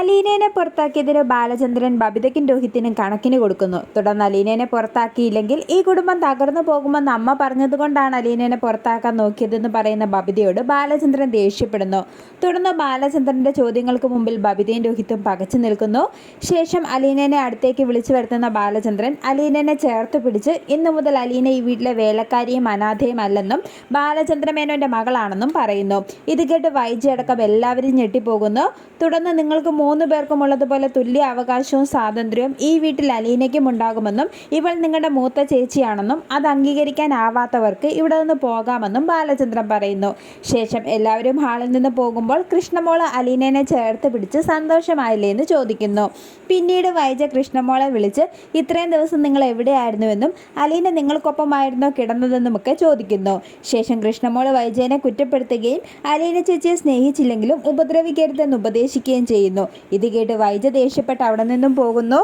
അലീനയെ പുറത്താക്കിയതിന് ബാലചന്ദ്രൻ ബബിതയ്ക്കും രോഹിത്തിനും കണക്കിന് കൊടുക്കുന്നു. തുടർന്ന് അലീനയെ പുറത്താക്കിയില്ലെങ്കിൽ ഈ കുടുംബം തകർന്നു പോകുമെന്ന് അമ്മ പറഞ്ഞതുകൊണ്ടാണ് അലീനയെ പുറത്താക്കാൻ നോക്കിയതെന്ന് പറയുന്ന ബബിതയോട് ബാലചന്ദ്രൻ ദേഷ്യപ്പെടുന്നു. തുടർന്ന് ബാലചന്ദ്രന്റെ ചോദ്യങ്ങൾക്ക് മുമ്പിൽ ബബിതയും രോഹിത്തും പകച്ചു നിൽക്കുന്നു. ശേഷം അലീനയെ അടുത്തേക്ക് വിളിച്ചു വരുത്തുന്ന ബാലചന്ദ്രൻ അലീനയെ ചേർത്ത് പിടിച്ച് ഇന്നു മുതൽ അലീന ഈ വീട്ടിലെ വേലക്കാരിയും അനാഥയും അല്ലെന്നും ബാലചന്ദ്രമേനോന്റെ മകളാണെന്നും പറയുന്നു. ഇത് കേട്ട് വൈജി അടക്കം എല്ലാവരും ഞെട്ടിപ്പോകുന്നു. തുടർന്ന് നിങ്ങൾക്ക് 3 പേർക്കും ഉള്ളതുപോലെ തുല്യ അവകാശവും സ്വാതന്ത്ര്യവും ഈ വീട്ടിൽ അലീനയ്ക്കും ഉണ്ടാകുമെന്നും ഇവൾ നിങ്ങളുടെ മൂത്ത ചേച്ചിയാണെന്നും അത് അംഗീകരിക്കാനാവാത്തവർക്ക് ഇവിടെ നിന്ന് പോകാമെന്നും ബാലചന്ദ്രൻ പറയുന്നു. ശേഷം എല്ലാവരും ഹാളിൽ നിന്ന് പോകുമ്പോൾ കൃഷ്ണമോള് അലീനയെ ചേർത്ത് പിടിച്ച് സന്തോഷമായില്ലേ എന്ന് ചോദിക്കുന്നു. പിന്നീട് വൈജ കൃഷ്ണമോളെ വിളിച്ച് ഇത്രയും ദിവസം നിങ്ങൾ എവിടെയായിരുന്നുവെന്നും അലീന നിങ്ങൾക്കൊപ്പമായിരുന്നോ കിടന്നതെന്നുമൊക്കെ ചോദിക്കുന്നു. ശേഷം കൃഷ്ണമോള് വൈജയെ കുറ്റപ്പെടുത്തുകയും അലീന ചേച്ചിയെ സ്നേഹിച്ചില്ലെങ്കിലും ഉപദ്രവിക്കരുതെന്ന് ഉപദേശിക്കുകയും ചെയ്യുന്നു. ഇത് കേട്ട് വൈജ ദേഷ്യപ്പെട്ട് അവിടെ നിന്നും പോകുന്നു.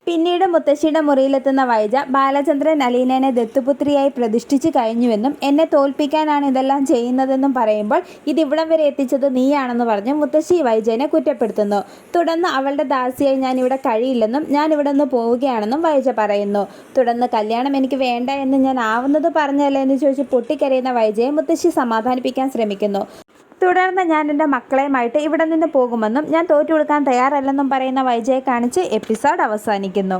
പിന്നീട് മുത്തശ്ശിയുടെ മുറിയിലെത്തുന്ന വൈജ ബാലചന്ദ്രൻ അലീനയെ ദത്തുപുത്രിയായി പ്രതിഷ്ഠിച്ചു കഴിഞ്ഞുവെന്നും എന്നെ തോൽപ്പിക്കാനാണ് ഇതെല്ലാം ചെയ്യുന്നതെന്നും പറയുമ്പോൾ ഇതിവിടം വരെ എത്തിച്ചത് നീയാണെന്ന് പറഞ്ഞ് മുത്തശ്ശി വൈജയെ കുറ്റപ്പെടുത്തുന്നു. തുടർന്ന് അവളുടെ ദാസിയായി ഞാൻ ഇവിടെ കഴിയില്ലെന്നും ഞാൻ ഇവിടെ നിന്ന് പോവുകയാണെന്നും വൈജ പറയുന്നു. തുടർന്ന് കല്യാണം എനിക്ക് വേണ്ട എന്ന് ഞാൻ ആവുന്നത് പറഞ്ഞല്ലേ എന്ന് ചോദിച്ച് പൊട്ടിക്കരയുന്ന വൈജയെ മുത്തശ്ശി സമാധാനിപ്പിക്കാൻ ശ്രമിക്കുന്നു. തുടർന്ന് ഞാൻ എൻ്റെ മക്കളെയുമായിട്ട് ഇവിടെ നിന്ന് പോകുമെന്നും ഞാൻ തോറ്റു കൊടുക്കാൻ തയ്യാറല്ലെന്നും പറയുന്ന വൈജയെ കാണിച്ച് എപ്പിസോഡ് അവസാനിക്കുന്നു.